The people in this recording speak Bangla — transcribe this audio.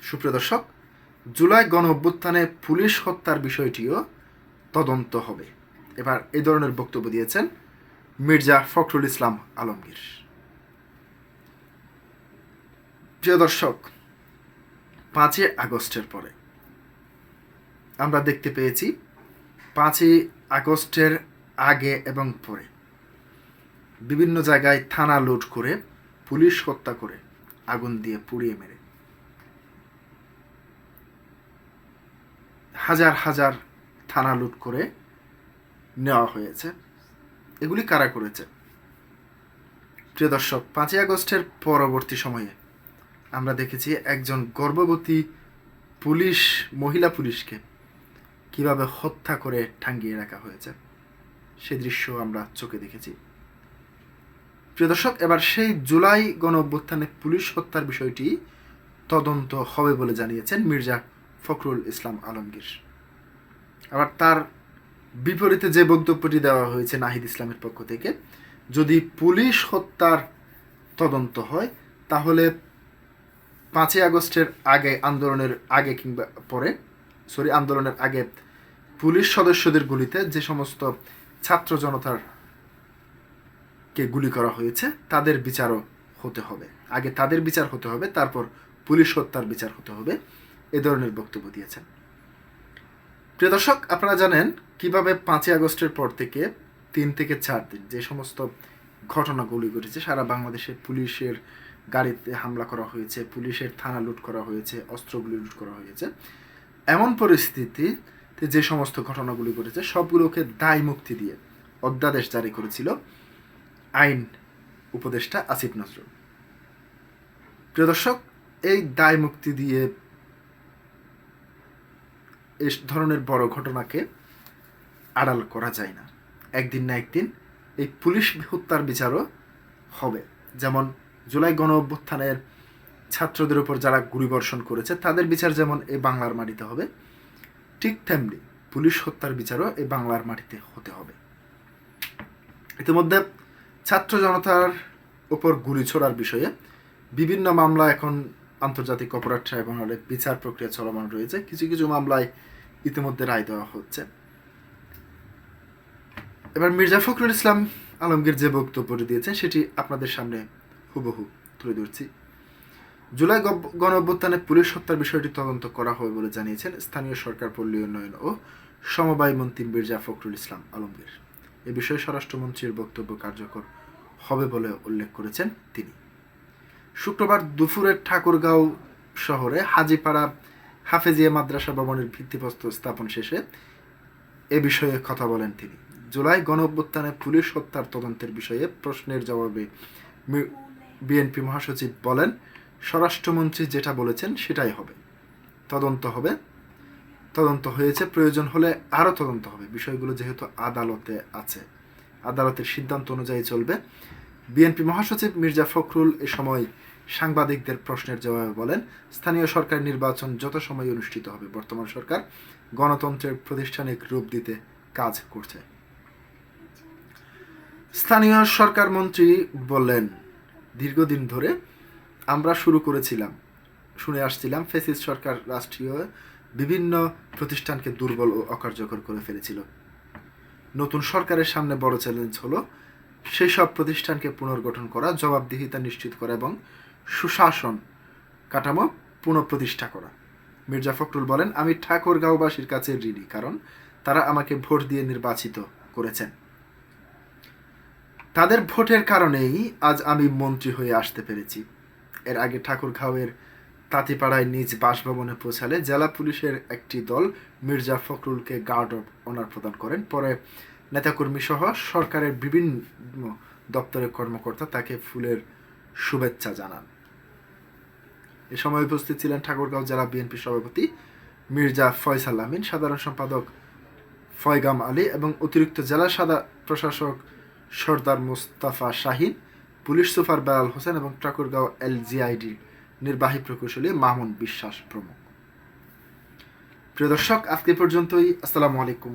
সুপ্রিয় দর্শক, জুলাই গণ অভ্যুত্থানে পুলিশ হত্যার বিষয়টিও তদন্ত হবে। এবার এই ধরনের বক্তব্য দিয়েছেন মির্জা ফখরুল ইসলাম আলমগীর। প্রিয় দর্শক, 5ই আগস্টের পরে আমরা দেখতে পেয়েছি 5ই আগস্টের আগে এবং পরে বিভিন্ন জায়গায় থানা লুট করে, পুলিশ হত্যা করে, আগুন দিয়ে পুড়িয়ে মেরে হাজার হাজার থানা লুট করে নেওয়া হয়েছে। এগুলি কারা করেছে? প্রিয় দর্শক, 5ই আগস্টের পরবর্তী সময়ে আমরা দেখেছি একজন গর্ভবতী মহিলা পুলিশকে কিভাবে হত্যা করে টাঙ্গিয়ে রাখা হয়েছে, সে দৃশ্য আমরা চোখে দেখেছি। প্রিয় দর্শক, এবার সেই জুলাই গণ অভ্যুত্থানে পুলিশ হত্যার বিষয়টি তদন্ত হবে বলে জানিয়েছেন মির্জা ফখরুল ইসলাম আলমগীর। আবার তার বিপরীতে যে বক্তব্যটি দেওয়া হয়েছে নাহিদ ইসলামের পক্ষ থেকে, যদি পুলিশ হত্যার তদন্ত হয় তাহলে 5ই আগস্টের আগে, আন্দোলনের আগে কিংবা পরে, আন্দোলনের আগে পুলিশ সদস্যদের গুলিতে যে সমস্ত ছাত্র জনতার কে গুলি করা হয়েছে তাদের বিচারও হতে হবে। আগে তাদের বিচার হতে হবে, তারপর পুলিশ হত্যার বিচার হতে হবে, এ ধরনের বক্তব্য দিয়েছেন। প্রিয় দর্শক, আপনারা জানেন কিভাবে 5ই আগস্টের পর থেকে 3 থেকে 4 দিন যে সমস্ত ঘটনাগুলি ঘটেছে, সারা বাংলাদেশে পুলিশের গাড়িতে হামলা করা হয়েছে, পুলিশের থানা লুট করা হয়েছে, অস্ত্রগুলি লুট করা হয়েছে। এমন পরিস্থিতিতে যে সমস্ত ঘটনাগুলি ঘটেছে সবগুলোকে দায় মুক্তি দিয়ে অধ্যাদেশ জারি করেছিল আইন উপদেষ্টা আসিফ নজরুল। প্রিয় দর্শক, এই দায় মুক্তি দিয়ে এই ধরনের বড় ঘটনাকে আড়াল করা যায় না। একদিন না একদিন এই পুলিশ হত্যার বিচারও হবে। যেমন জুলাই গণ অভ্যুত্থানের ছাত্রদের উপর যারা গুলিবর্ষণ করেছে তাদের বিচার যেমন এই বাংলার মাটিতে হবে, ঠিক তেমনি পুলিশ হত্যার বিচারও এই বাংলার মাটিতে হতে হবে। ইতিমধ্যে ছাত্র জনতার উপর গুলি ছোড়ার বিষয়ে বিভিন্ন মামলা এখন আন্তর্জাতিক অপরাধ ট্রাইব্যুনালে বিচার প্রক্রিয়া চলমান রয়েছে। কিছু কিছু মামলায় ইতিমধ্যে রায় দেওয়া হচ্ছে। এবার মির্জা ফখরুল ইসলাম আলমগীর যে বক্তব্যটি দিয়েছেন সেটি আপনাদের সামনে হুবহু তুলে ধরছি। জুলাই গণ অভ্যুত্থানে পুলিশ হত্যার বিষয়টি তদন্ত করা হবে বলে জানিয়েছেন স্থানীয় সরকার, পল্লী উন্নয়ন ও সমবায় মন্ত্রী মির্জা ফখরুল ইসলাম আলমগীর। এ বিষয়ে স্বরাষ্ট্রমন্ত্রীর বক্তব্য কার্যকর হবে বলে উল্লেখ করেছেন তিনি। শুক্রবার দুপুরে ঠাকুরগাঁও শহরে হাজীপাড়া হাফেজিয়া মাদ্রাসা ভবনের ভিত্তিপ্রস্তর স্থাপন শেষে এ বিষয়ে কথা বলেন তিনি। জুলাই গণ অভ্যুত্থানে পুলিশ হত্যার তদন্তের বিষয়ে প্রশ্নের জবাবে বিএনপি মহাসচিব বলেন, স্বরাষ্ট্রমন্ত্রী যেটা বলেছেন সেটাই হবে। তদন্ত হয়েছে, প্রয়োজন হলে আরও তদন্ত হবে। বিষয়গুলো যেহেতু আদালতে আছে, আদালতের সিদ্ধান্ত অনুযায়ী চলবে। বিএনপি মহাসচিব মির্জা ফখরুল এ সময় সাংবাদিকদের প্রশ্নের জবাবে বলেন, স্থানীয় সরকার নির্বাচন যত সময় অনুষ্ঠিত হবে, বর্তমান সরকার গণতন্ত্রের প্রাতিষ্ঠানিক রূপ দিতে কাজ করছে। স্থানীয় সরকার মন্ত্রী বললেন, দীর্ঘদিন ধরে আমরা শুনে আসছিলাম ফ্যাসিস্ট সরকার রাষ্ট্রীয় বিভিন্ন প্রতিষ্ঠানকে দুর্বল ও অকার্যকর করে ফেলেছিল। নতুন সরকারের সামনে বড় চ্যালেঞ্জ হলো সেই সব প্রতিষ্ঠানকে পুনর্গঠন করা, জবাবদিহিতা নিশ্চিত করা এবং সুশাসন কাঠামো পুনঃপ্রতিষ্ঠা করা। মির্জা ফখরুল বলেন, আমি ঠাকুরগাঁওবাসীর কাছে ঋণী, কারণ তারা আমাকে ভোট দিয়ে নির্বাচিত করেছেন। তাদের ভোটের কারণেই আজ আমি মন্ত্রী হয়ে আসতে পেরেছি। এর আগে ঠাকুরগাঁওয়ের তাঁতিপাড়ায় নিজ বাসভবনে পৌঁছালে জেলা পুলিশের একটি দল মির্জা ফখরুলকে গার্ড অফ অনার প্রদান করেন। পরে নেতাকর্মী সহ সরকারের বিভিন্ন দপ্তরের কর্মকর্তা তাকে ফুলের শুভেচ্ছা জানান। এ সময় উপস্থিত ছিলেন ঠাকুরগাঁও জেলা বিএনপি সভাপতি মির্জা ফয়সাল আমিন, সাধারণ সম্পাদক ফয়গাম আলী এবং অতিরিক্ত জেলা প্রশাসক সর্দার মোস্তাফা শাহিন, পুলিশ সুপার বেলাল হোসেন এবং ঠাকুরগাঁও LGID নির্বাহী প্রকৌশলী মামুন বিশ্বাস প্রমুখ। প্রিয় দর্শক, আজকে পর্যন্তই। আসসালামু আলাইকুম।